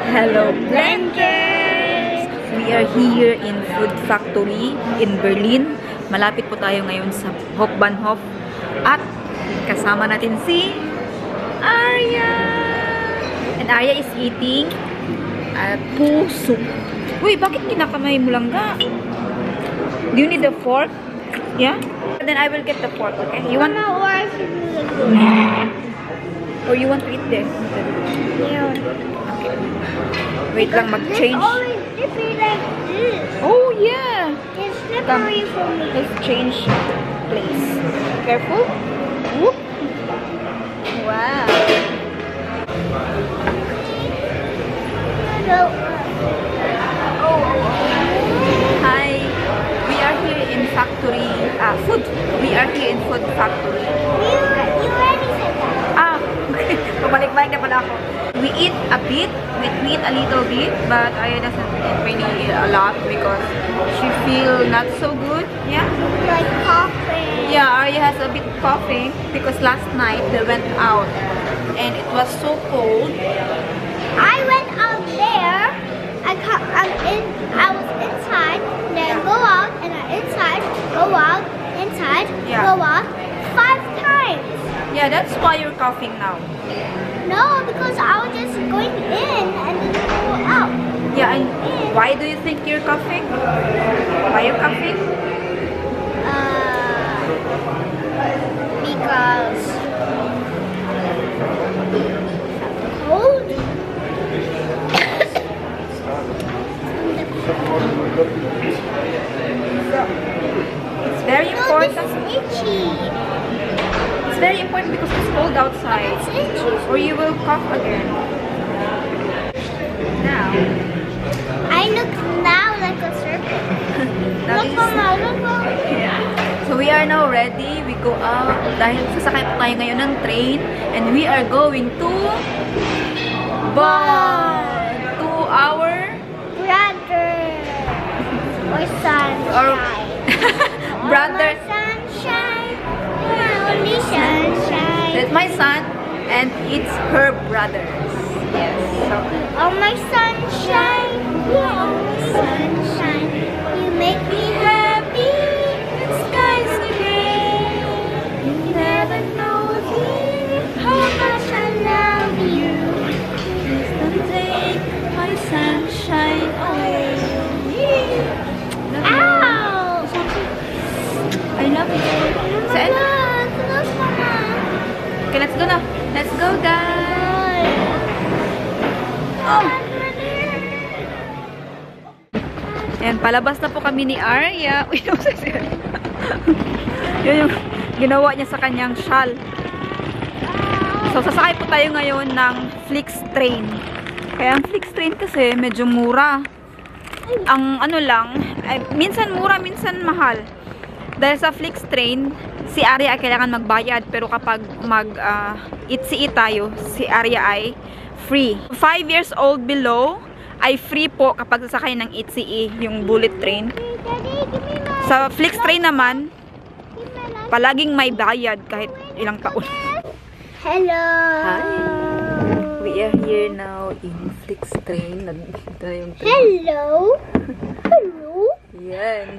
Hello, Blankers! We are here in Food Factory in Berlin. Malapit po tayo ngayon sa Hofbahnhof. At kasama natin si Arya! And Arya is eating puso. Uy, bakit kinakamay mo lang ga? Do you need a fork? Yeah? Then I will get the fork, okay? You want? Or you want to eat this? Yeah. Okay. Wait lang, mag-change. It's always slippery like this. Oh, yeah. It's slippery for me. Let's change place. Careful. Whoop. Wow. So, Hi. We are here in factory. Food. We are here in Food Factory. you already said that. Pabalik-balik na pala ako. We eat a bit. We eat a little bit, but Arya doesn't eat really a lot because she feel not so good. Yeah. Like coughing. Yeah, Arya has a bit coughing because last night they went out and it was so cold. I went out there. I was inside. Then go out and inside. Go out. Inside. Yeah. Go out. 5 times. Yeah, that's why you're coughing now. No, because I was just going in and then go out. Yeah, and why do you think you're coughing? Why are you coughing? Because cold. It's very No, important. this is itchy. It's very important because it's cold outside, It's itchy. or you will cough again. Now, I look now like a serpent. now Look, this is- Mama, look, Mama. So we are now ready. We go out dahil sasakay po tayo ngayon ng train and we are going to Bonn. 2 hour Brother. Or sunshine. brother. My sunshine. My only sunshine. That's my son and it's her brothers. Yes. So Oh, my sunshine. You only sunshine. You make me happy. the skies are gray. You never know how much I love you. Please don't take my sunshine away. Ow! I love you. So, Look, Mama. okay, let's go now. Let's go, guys. Oh. Ayan, palabas na po kami ni Arya. Uy, yun yung ginawa niya sa kanyang shawl. So, sasakay po tayo ngayon ng Flix train. Kaya ang Flix train kasi medyo mura. Ang ano lang, minsan mura, minsan mahal. Dahil sa Flix train, si Arya ay kailangan magbayad. Pero kapag mag-itsi tayo, si Arya ay free. 5 years old below ay free po kapag sasakay ng ITCE, yung bullet train. Sa Flix train naman, palaging may bayad kahit ilang taon. Hello. Hi! We are here now in Flix train. Nandito na yung train. Hello. Hello. Yan.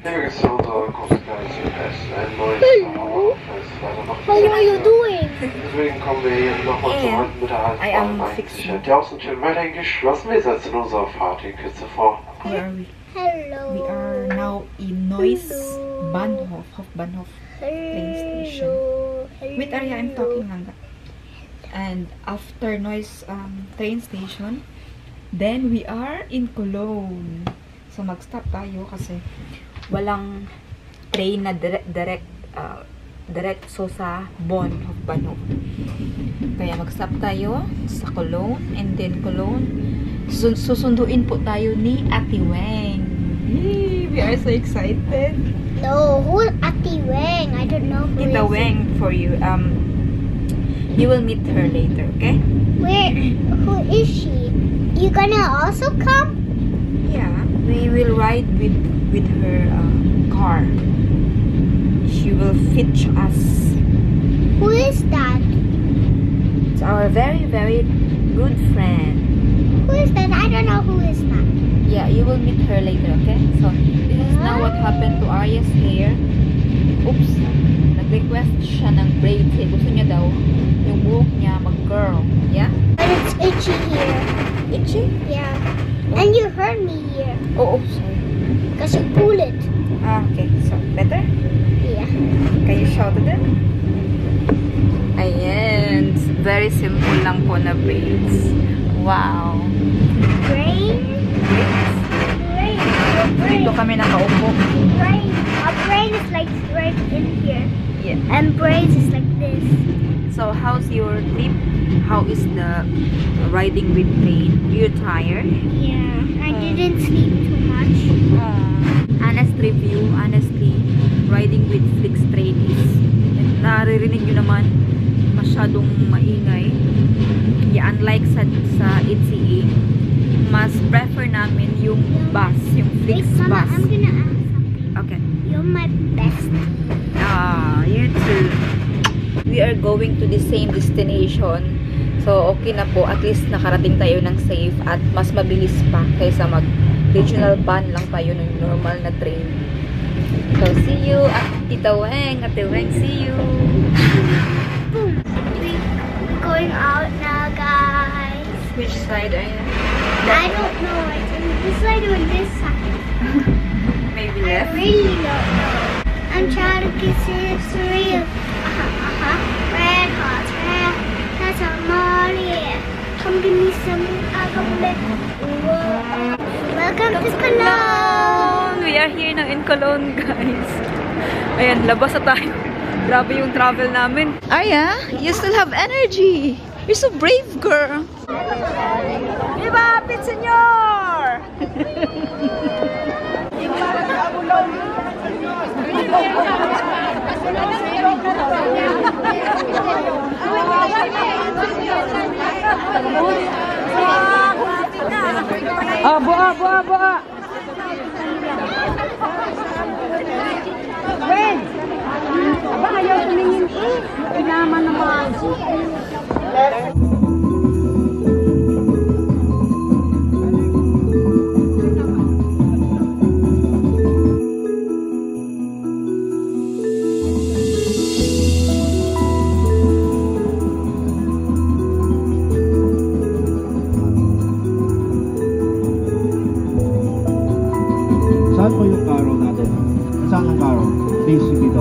How are you doing? Deswegen kommen wir hier nochmal zurück mit der I am Halsbahn. fixing. Die Außentür wird dann geschlossen. Wir setzen unserer Fahrt die Kürze vor. Where are we? Hello. We are now in Neuss Bahnhof, Hofbahnhof train station. Wait, Arya, I'm talking lang. And after Neuss train station, then we are in Cologne. So mag-stop tayo kasi walang train na diretso sa Bonn, Hofbahnhof. Kaya mag-stop tayo sa Cologne, and then Cologne susunduin po tayo ni Ate Weng. Yay! We are so excited. No, who's Ati Weng? I don't know who Tita is Weng for you. You will meet her later, okay? Who is she? You gonna also come? Yeah, we will ride with her car. She will fetch us. Who is that? It's our very, very good friend. Who is that? I don't Yeah, you will meet her later, okay? So, this is now what happened to Arya's hair. Oops! Nag-request siya ng braids. Eh, gusto niya daw yung buhok niya mag-curl. Yeah? But it's itchy here. Itchy? Yeah. And you hurt me here. Oh, oops. Sorry. Because you pull it. Ah, okay. So, better? Yeah. Can you show to them? Ayan. Very simple lang po na braids. Wow. Brain? Braids? Brain. Your brain. Dito kami nakaupo. Brain. Our brain is like right in here. Yeah. And braids is like this. So, how's your trip? How is the riding with train? You're tired? Yeah. I didn't sleep too much. Honest review, honestly, riding with Flix train is, naririnig nyo naman, masyadong maingay. Yeah, unlike sa ETCA, mas prefer namin yung bus, yung Flix Wait, Mama, bus. I'm gonna ask something. Okay. You're my best. Ah, you too. We are going to the same destination. So, okay na po. At least nakarating tayo ng safe at mas mabilis pa kaysa mag-regional van lang tayo ng normal na train. So, see you at Tita Weng. Ate Weng, see you. Boom. We're going out now, guys. Which side are you? I don't know. It's in this side or this side. Maybe I left? really don't know. I'm trying to get it's real. Red hot, red. That's a Molly. Come give me some alcohol. Welcome to Cologne. We are here now in Cologne, guys. Ayan, labas na tayo. Grabe yung travel namin. Arya, you still have energy. You're so brave, girl. Viva Pitsenyor! Ah, boa. Wait! Aba, ayaw tumingin eh. Pinaman naman. Saan po yung karo natin? Saan ang karo? Basic dito.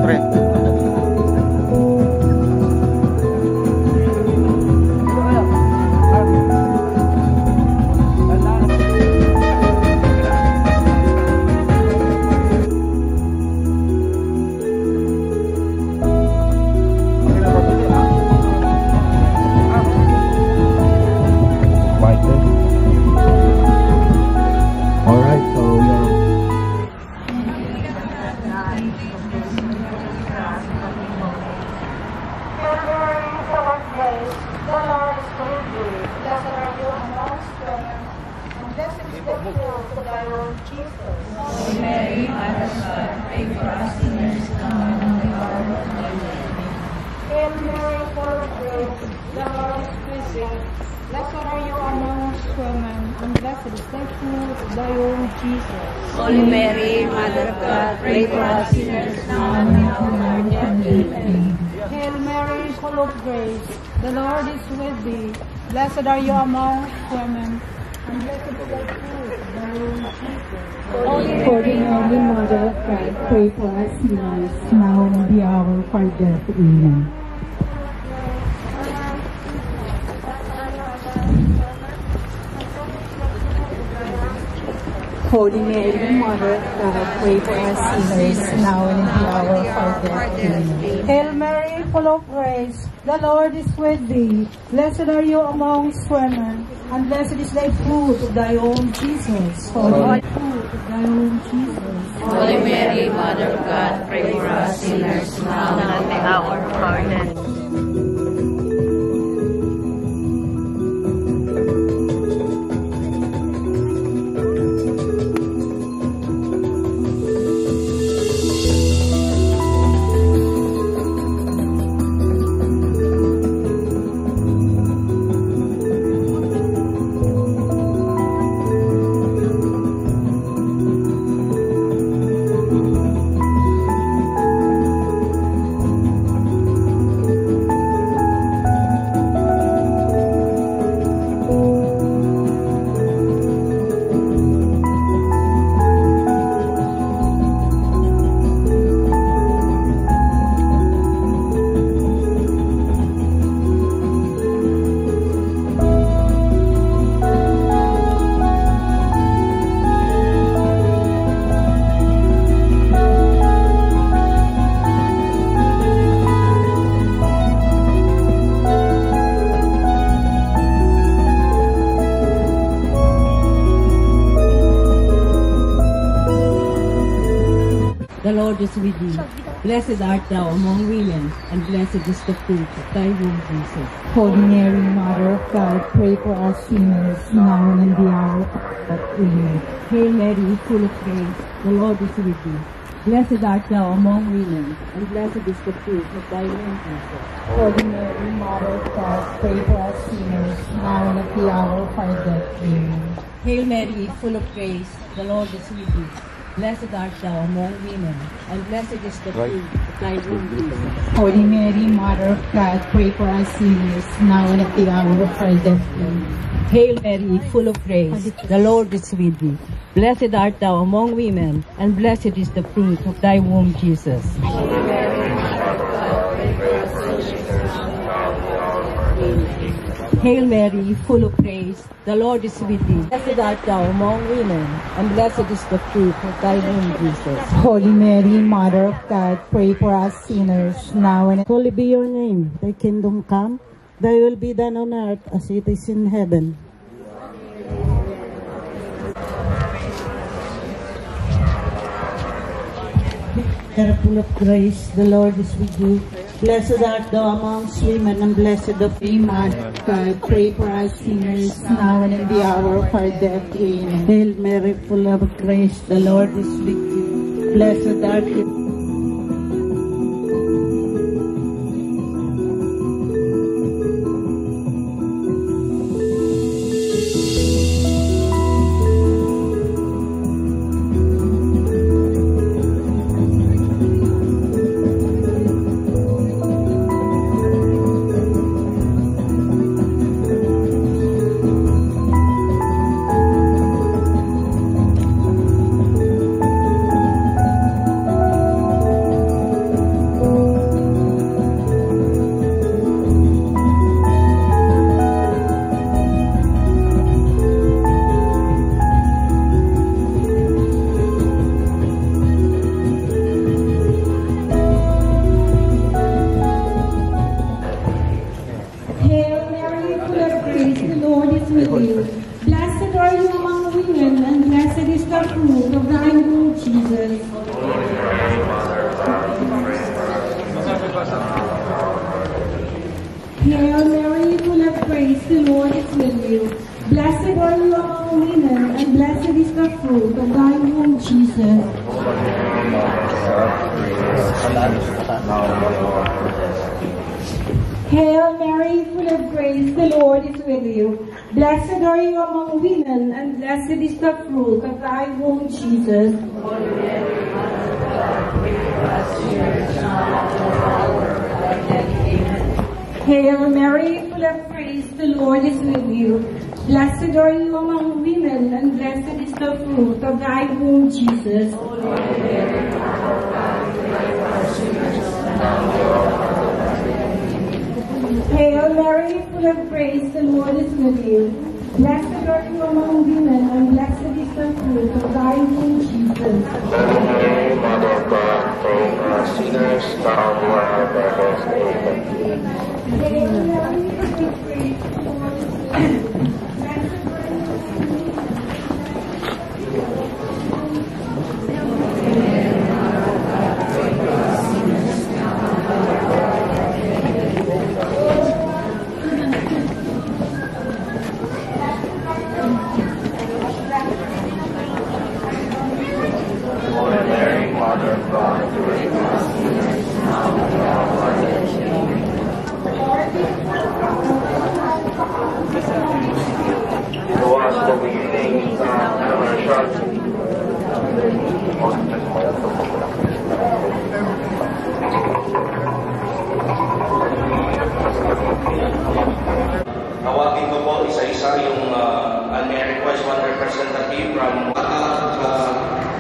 Tre. Alright, so Blessed are you amongst women, and blessed is the fruit of thy womb, Jesus. Holy Mary, Mother of God, pray for us sinners now and at the hour of our death. Amen. Hail Mary, full of grace, the Lord is with thee. Blessed are you amongst women, and blessed is the fruit of thy womb, Jesus. Holy Mary, Mother of God, pray for us sinners, now and at the hour of our death. Amen. Holy Mary, Mother of God, pray for us sinners, now and at the hour of our death. Amen. Hail Mary, full of grace, the Lord is with thee. Blessed are you amongst women, and blessed is thy fruit of thy womb, Jesus. Holy fruit of thy womb, Jesus. Holy Mary, Mother of God, pray for us sinners now and at the hour of our death. is with thee. Blessed art thou among women, and blessed is the fruit of thy womb, Jesus. Holy Mary, Mother of God, pray for us sinners, now and in the hour of our death. Amen. Hail Mary, full of grace, the Lord is with thee. Blessed art thou among women, and blessed is the fruit of thy womb, Jesus. Holy Mary, Mother of God, pray for us sinners, now and at the hour of our death. Amen. Hail Mary, full of grace, the Lord is with thee. Blessed art thou among women, and blessed is the fruit of thy womb, Jesus. Holy Mary, Mother of God, pray for us sinners, now and at the hour of our death. Amen. Hail Mary, full of grace, the Lord is with thee. Blessed art thou among women, and blessed is the fruit of thy womb, Jesus. Hail Mary, full of grace, the Lord is with thee. Blessed art thou among women, and blessed is the fruit of thy womb, Jesus. Holy Mary, Mother of God, pray for us sinners, now and Holy be your name, thy kingdom come, thy will be done on earth as it is in heaven. Mary, full of grace, the Lord is with you. Blessed art thou amongst women, and blessed of thee, Mother of God, pray for us sinners, now and in the hour of our death. Amen. Hail Mary, full of grace, the Lord is with you. Blessed art you. Hail Mary, full of grace, the Lord is with you. Blessed are you among women, and blessed is the fruit of thy womb, Jesus. Hail Mary, full of grace, the Lord is with you. Blessed are you among women, and blessed is the fruit of thy womb, Jesus. Hail Mary, full of grace, the Lord is with you. Blessed are you among women, and blessed is the fruit of thy womb, Jesus. Hail Mary, full of grace, the Lord is with you. Blessed are you among women, and blessed is the fruit of thy womb, Jesus. Mother of God, pray for us sinners, now and at our death. Amen. Hail Mary, full of grace, the Lord is with you. Nawagin ko po isa-isa yung and may I request one representative from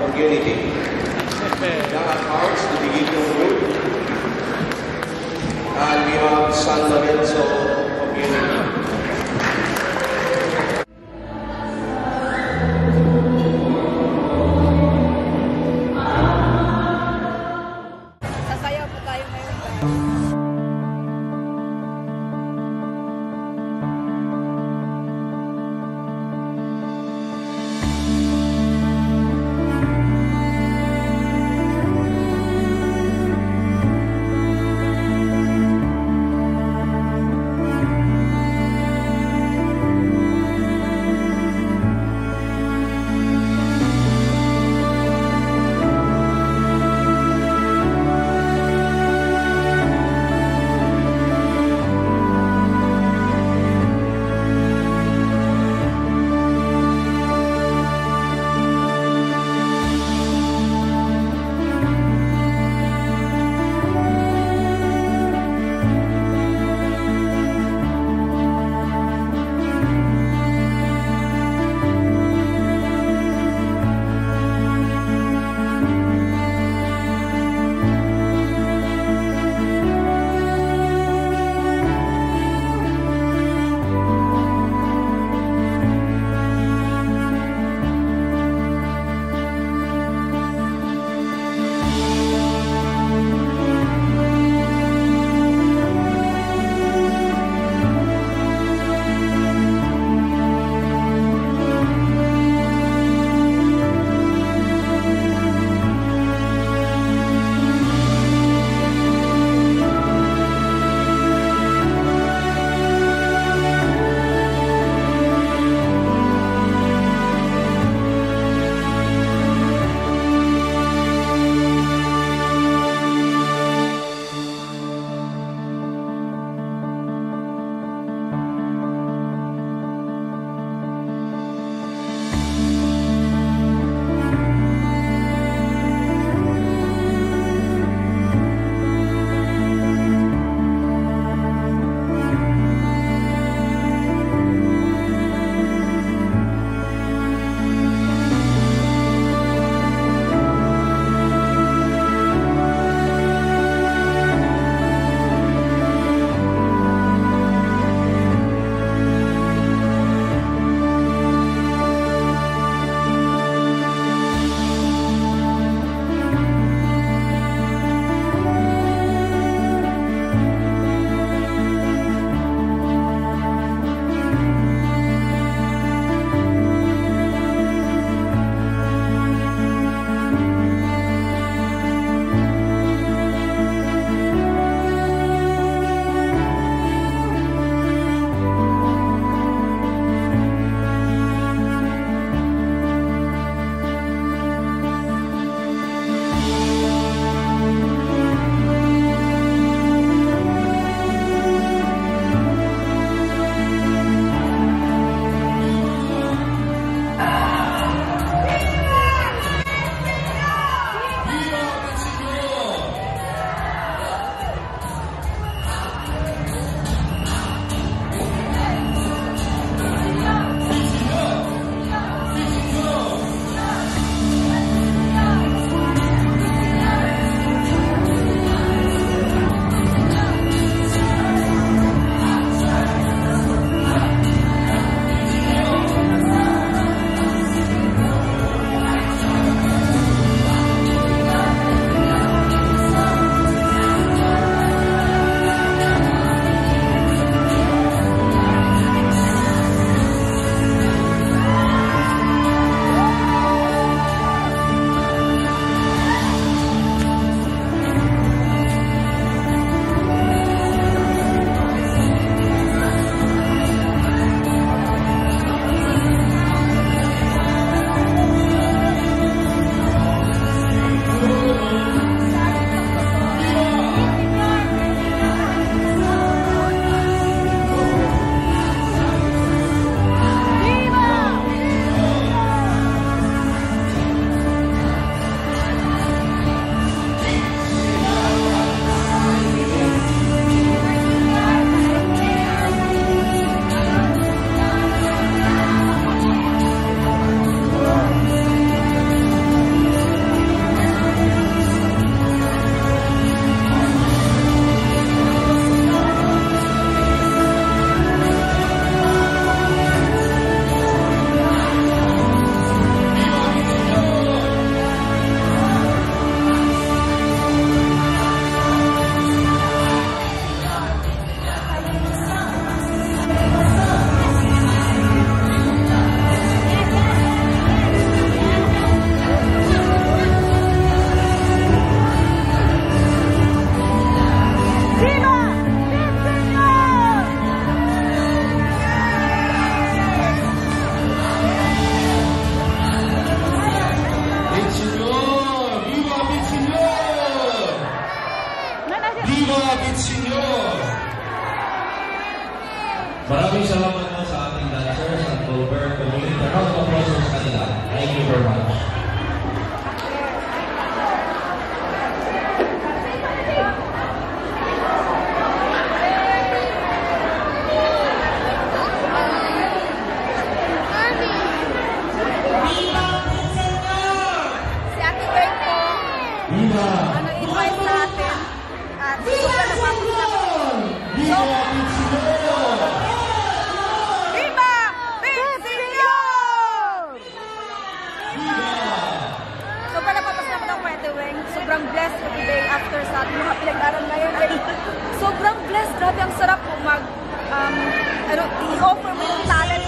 community. Young at Hearts, the Beginning Group. And we have San Lorenzo community. Sasayaw po tayo ngayon. Viva Bitsinyor! Maraming salamat po sa ating dancers at Goldberg Community. Round of applause sa kanila. Thank you very much. Si Ate Bern po, Viva! invite sa atin. At Viva Bitsinyor! Viva Bitsinyor! Viva! Bitsinyor! Sobrang napapasalamat ako kay Ate Weng. Sobrang blessed ko today after sa ating mga pinag-aral ngayon. Sobrang blessed. Grabe, ang sarap po i-offer mo yung talent.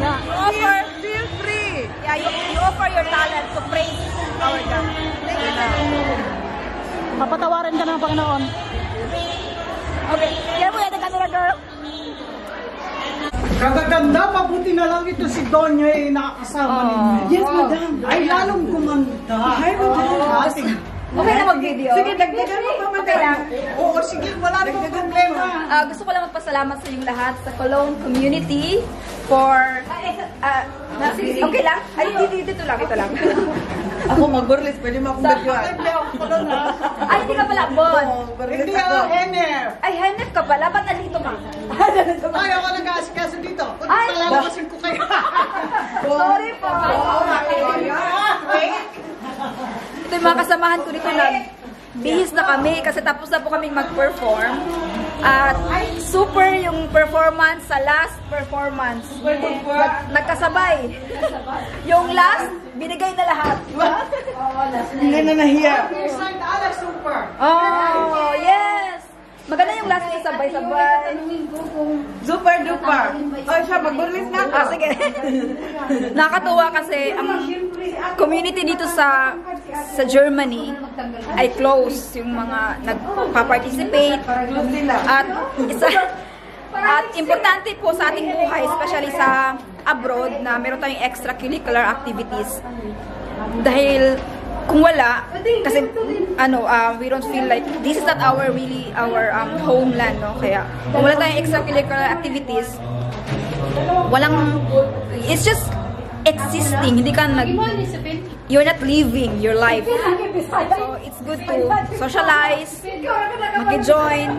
I-offer. Feel free. Yeah, you offer your talent to praise our God. Thank you. Papatawarin ka ng Panginoon. Okay. Yan mo yan ang camera, girl. Kagaganda, mabuti na lang ito si Donya ay nakakasama ninyo. Yes, madam. Ay, lalong gumanda. Ay, madam. Okay na mag-video? Sige, dagdagan mo pa, Okay lang. Oo, sige, wala namang problema. Gusto ko lang magpasalamat sa inyong lahat sa Cologne community for... okay lang? Ay, dito lang, ito lang. Ako mag-burlis, pwede mo akong bagyan. Ay, hindi ka pala, Bon. Hindi ako, Henef. Ay, Henef ka pala. Ba't nandito ka? Ay, ako nag-aasikaso dito. Kung Ay, palalabasin ko kayo. Sorry po. Ito yung mga kasamahan ko dito. Bihis na kami kasi tapos na po kaming mag-perform. At super yung performance sa last performance. Nagkasabay. Yung last, binigay na lahat. Hindi na nahiya. Super. Oh, yes! Maganda yung last na sabay-sabay. Super duper. Oh, siya, mag-burlis na ako. Sige. Nakatuwa kasi ang community dito sa Germany ay close. Yung mga nagpa-participate. At importante po sa ating buhay, especially sa abroad, na meron tayong extracurricular activities. Dahil kung wala, kasi we don't feel like this is not our homeland, no? Kaya kung wala tayong extracurricular activities, it's just existing. Hindi ka you're not living your life. So it's good to socialize, mag-join,